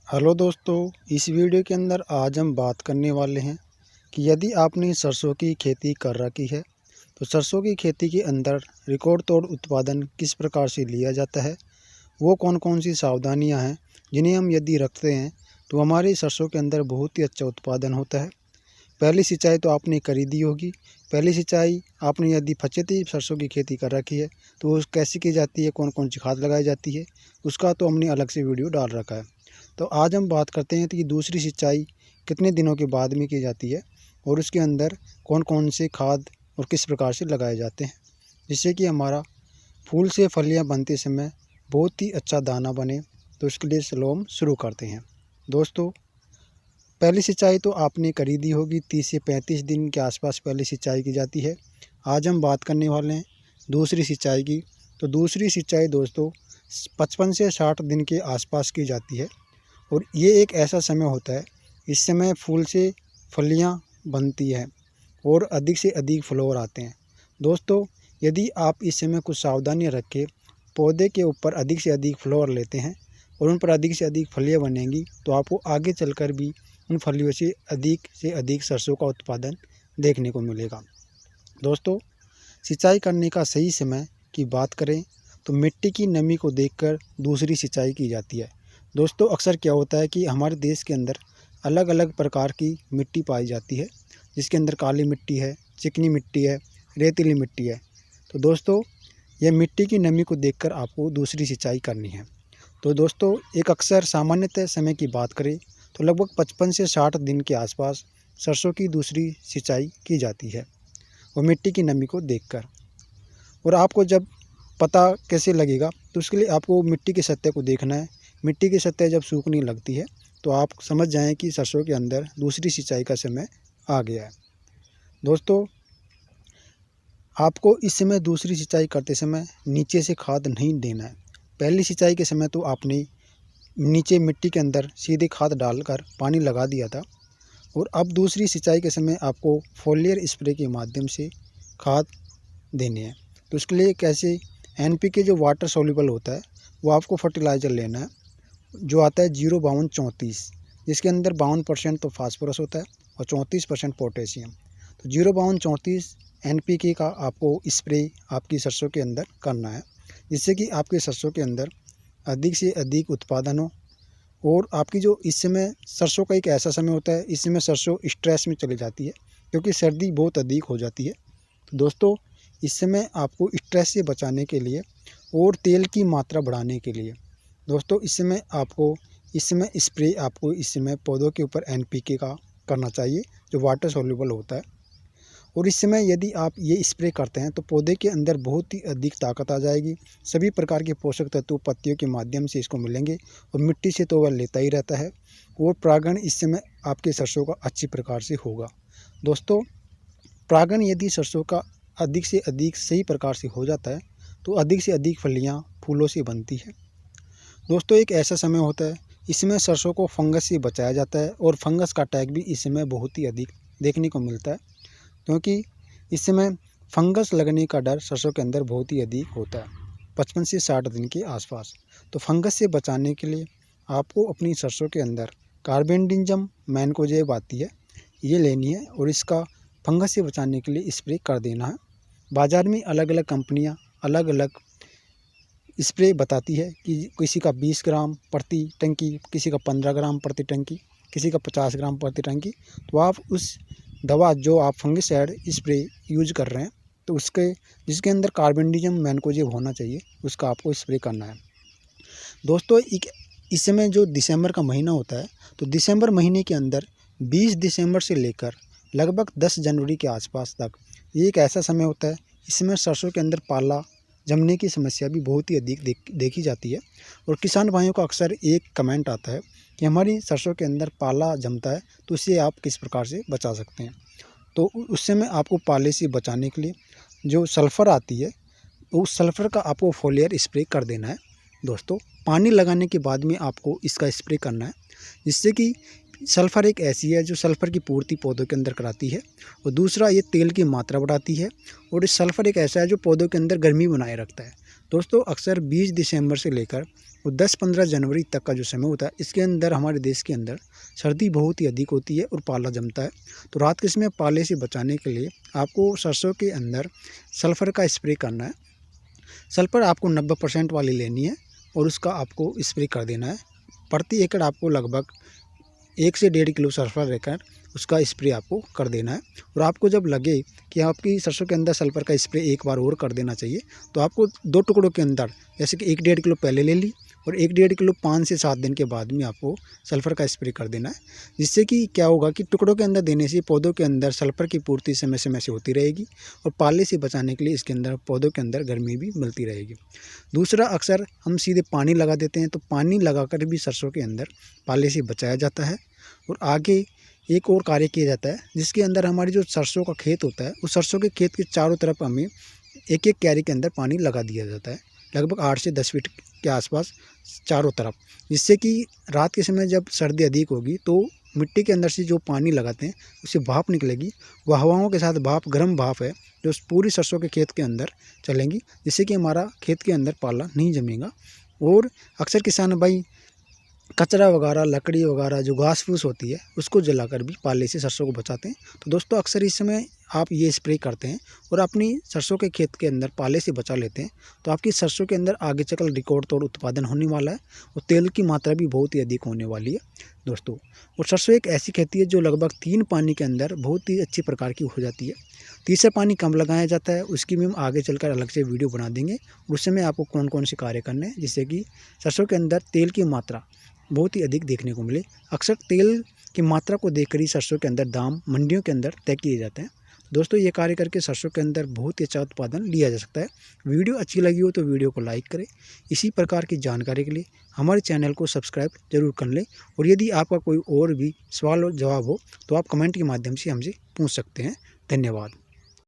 Hello दोस्तों, इस video के अंदर आज हम बात करने वाले हैं कि यदि आपने सरसों की खेती कर रखी है तो सरसों की खेती के अंदर रिकॉर्ड तोड़ उत्पादन किस प्रकार से लिया जाता है। वो कौन कौन सी सावधानियां हैं जिन्हें हम यदि रखते हैं तो हमारी सरसों के अंदर बहुत ही अच्छा उत्पादन होता है। पहली सिंचाई तो आपने कर ही दी होगी। पहली सिंचाई आपने यदि फचेती सरसों की खेती कर रखी है तो वो कैसे की जाती है, कौन कौन सी खाद लगाई जाती है, उसका तो हमने अलग से वीडियो डाल रखा है। तो आज हम बात करते हैं कि दूसरी सिंचाई कितने दिनों के बाद में की जाती है और उसके अंदर कौन कौन से खाद और किस प्रकार से लगाए जाते हैं, जिससे कि हमारा फूल से फलियां बनते समय बहुत ही अच्छा दाना बने। तो इसके लिए चलो हम शुरू करते हैं। दोस्तों, पहली सिंचाई तो आपने कर ही दी होगी। 30 से 35 दिन के आसपास पहली सिंचाई की जाती है। आज हम बात करने वाले हैं दूसरी सिंचाई की। तो दूसरी सिंचाई दोस्तों 55 से 60 दिन के आसपास की जाती है और ये एक ऐसा समय होता है, इस समय फूल से फलियां बनती हैं और अधिक से अधिक फ्लावर आते हैं। दोस्तों, यदि आप इस समय कुछ सावधानियां रख के पौधे के ऊपर अधिक से अधिक फ्लावर लेते हैं और उन पर अधिक से अधिक फलियां बनेंगी तो आपको आगे चलकर भी उन फलियों से अधिक सरसों का उत्पादन देखने को मिलेगा। दोस्तों, सिंचाई करने का सही समय की बात करें तो मिट्टी की नमी को देखकर दूसरी सिंचाई की जाती है। दोस्तों, अक्सर क्या होता है कि हमारे देश के अंदर अलग अलग प्रकार की मिट्टी पाई जाती है, जिसके अंदर काली मिट्टी है, चिकनी मिट्टी है, रेतीली मिट्टी है। तो दोस्तों, यह मिट्टी की नमी को देखकर आपको दूसरी सिंचाई करनी है। तो दोस्तों, एक अक्सर सामान्यतः समय की बात करें तो लगभग 55 से 60 दिन के आसपास सरसों की दूसरी सिंचाई की जाती है और मिट्टी की नमी को देखकर। और आपको जब पता कैसे लगेगा तो उसके लिए आपको मिट्टी की सतह को देखना है। मिट्टी की सतह जब सूखने लगती है तो आप समझ जाएं कि सरसों के अंदर दूसरी सिंचाई का समय आ गया है। दोस्तों, आपको इस समय दूसरी सिंचाई करते समय नीचे से खाद नहीं देना है। पहली सिंचाई के समय तो आपने नीचे मिट्टी के अंदर सीधे खाद डालकर पानी लगा दिया था और अब दूसरी सिंचाई के समय आपको फोलियर स्प्रे के माध्यम से खाद देने हैं। तो उसके लिए कैसे, NPK जो वाटर सोल्यूबल होता है वो आपको फर्टिलाइज़र लेना है, जो आता है 05234, जिसके अंदर 52% तो फास्फोरस होता है और 34% पोटेशियम। तो 05234 NPK का आपको स्प्रे आपकी सरसों के अंदर करना है, जिससे कि आपके सरसों के अंदर अधिक से अधिक उत्पादन हो। और आपकी जो इस समय सरसों का एक ऐसा समय होता है, इस समय सरसों स्ट्रेस में चली जाती है क्योंकि सर्दी बहुत अधिक हो जाती है। तो दोस्तों, इस समय आपको स्ट्रेस से बचाने के लिए और तेल की मात्रा बढ़ाने के लिए दोस्तों इस समय स्प्रे आपको इस समय पौधों के ऊपर NPK का करना चाहिए, जो वाटर सोल्यूबल होता है। और इस समय यदि आप ये स्प्रे करते हैं तो पौधे के अंदर बहुत ही अधिक ताकत आ जाएगी। सभी प्रकार के पोषक तत्व पत्तियों के माध्यम से इसको मिलेंगे और मिट्टी से तो वह लेता ही रहता है और परागण इस समय आपके सरसों का अच्छी प्रकार से होगा। दोस्तों, परागण यदि सरसों का अधिक से अधिक सही प्रकार से हो जाता है तो अधिक से अधिक फलियां फूलों से बनती है। दोस्तों, एक ऐसा समय होता है, इसमें सरसों को फंगस से बचाया जाता है और फंगस का अटैक भी इस समय बहुत ही अधिक देखने को मिलता है, क्योंकि इस समय फंगस लगने का डर सरसों के अंदर बहुत ही अधिक होता है 55 से 60 दिन के आसपास। तो फंगस से बचाने के लिए आपको अपनी सरसों के अंदर कार्बेंडिजम मैनकोजेब आती है, ये लेनी है और इसका फंगस से बचाने के लिए स्प्रे कर देना है। बाज़ार में अलग अलग कंपनियां अलग अलग स्प्रे बताती है कि किसी का 20 ग्राम प्रति टंकी, किसी का 15 ग्राम प्रति टंकी, किसी का 50 ग्राम प्रति टंकी। तो आप उस दवा जो आप फंगिसाइड स्प्रे यूज कर रहे हैं तो उसके जिसके अंदर कार्बेंडिजम मैनकोजेब होना चाहिए उसका आपको स्प्रे करना है। दोस्तों, इस समय जो दिसंबर का महीना होता है तो दिसंबर महीने के अंदर 20 दिसंबर से लेकर लगभग 10 जनवरी के आसपास तक ये एक ऐसा समय होता है, इसमें सरसों के अंदर पाला जमने की समस्या भी बहुत ही अधिक देखी जाती है। और किसान भाइयों का अक्सर एक कमेंट आता है कि हमारी सरसों के अंदर पाला जमता है तो उससे आप किस प्रकार से बचा सकते हैं। तो उस समय आपको पाले से बचाने के लिए जो सल्फ़र आती है उस सल्फ़र का आपको फोलियर स्प्रे कर देना है। दोस्तों, पानी लगाने के बाद में आपको इसका स्प्रे करना है, जिससे कि सल्फ़र एक ऐसी है जो सल्फ़र की पूर्ति पौधों के अंदर कराती है और दूसरा ये तेल की मात्रा बढ़ाती है और इस सल्फ़र एक ऐसा है जो पौधों के अंदर गर्मी बनाए रखता है। दोस्तों, अक्सर 20 दिसंबर से लेकर वो 10-15 जनवरी तक का जो समय होता है, इसके अंदर हमारे देश के अंदर सर्दी बहुत ही अधिक होती है और पाला जमता है। तो रात के समय पाले से बचाने के लिए आपको सरसों के अंदर सल्फ़र का स्प्रे करना है। सल्फ़र आपको 90% वाली लेनी है और उसका आपको स्प्रे कर देना है। प्रति एकड़ आपको लगभग 1 से 1.5 किलो सल्फ़र लेकर उसका स्प्रे आपको कर देना है। और आपको जब लगे कि आपकी सरसों के अंदर सल्फ़र का स्प्रे एक बार और कर देना चाहिए, तो आपको 2 टुकड़ों के अंदर, जैसे कि 1-1.5 किलो पहले ले ली और 1-1.5 किलो 5 से 7 दिन के बाद में आपको सल्फ़र का स्प्रे कर देना है। जिससे कि क्या होगा कि टुकड़ों के अंदर देने से पौधों के अंदर सल्फ़र की पूर्ति समय समय से होती रहेगी और पाले से बचाने के लिए इसके अंदर पौधों के अंदर गर्मी भी मिलती रहेगी। दूसरा, अक्सर हम सीधे पानी लगा देते हैं, तो पानी लगाकर भी सरसों के अंदर पाले से बचाया जाता है। और आगे एक और कार्य किया जाता है, जिसके अंदर हमारी जो सरसों का खेत होता है, उस सरसों के खेत के चारों तरफ हमें एक एक क्यारी के अंदर पानी लगा दिया जाता है, लगभग 8 से 10 फीट के आसपास चारों तरफ। जिससे कि रात के समय जब सर्दी अधिक होगी तो मिट्टी के अंदर से जो पानी लगाते हैं उससे भाप निकलेगी, वह हवाओं के साथ भाप, गर्म भाप है जो पूरी सरसों के खेत के अंदर चलेंगी, जिससे कि हमारा खेत के अंदर पाला नहीं जमेगा। और अक्सर किसान भाई कचरा वगैरह, लकड़ी वगैरह जो घास फूस होती है उसको जलाकर भी पाले से सरसों को बचाते हैं। तो दोस्तों, अक्सर इस समय आप ये स्प्रे करते हैं और अपनी सरसों के खेत के अंदर पाले से बचा लेते हैं, तो आपकी सरसों के अंदर आगे चलकर रिकॉर्ड तोड़ उत्पादन होने वाला है और तेल की मात्रा भी बहुत ही अधिक होने वाली है दोस्तों। और सरसों एक ऐसी खेती है जो लगभग 3 पानी के अंदर बहुत ही अच्छी प्रकार की हो जाती है। तीसरा पानी कम लगाया जाता है, उसकी भी हम आगे चलकर अलग से वीडियो बना देंगे। उस समय आपको कौन कौन से कार्य करने हैं जिससे कि सरसों के अंदर तेल की मात्रा बहुत ही अधिक देखने को मिले। अक्सर तेल की मात्रा को देखकर ही सरसों के अंदर दाम मंडियों के अंदर तय किए जाते हैं। दोस्तों, ये कार्य करके सरसों के अंदर बहुत ही अच्छा उत्पादन लिया जा सकता है। वीडियो अच्छी लगी हो तो वीडियो को लाइक करें। इसी प्रकार की जानकारी के लिए हमारे चैनल को सब्सक्राइब जरूर कर लें। और यदि आपका कोई और भी सवाल और जवाब हो तो आप कमेंट के माध्यम से हमसे पूछ सकते हैं। धन्यवाद।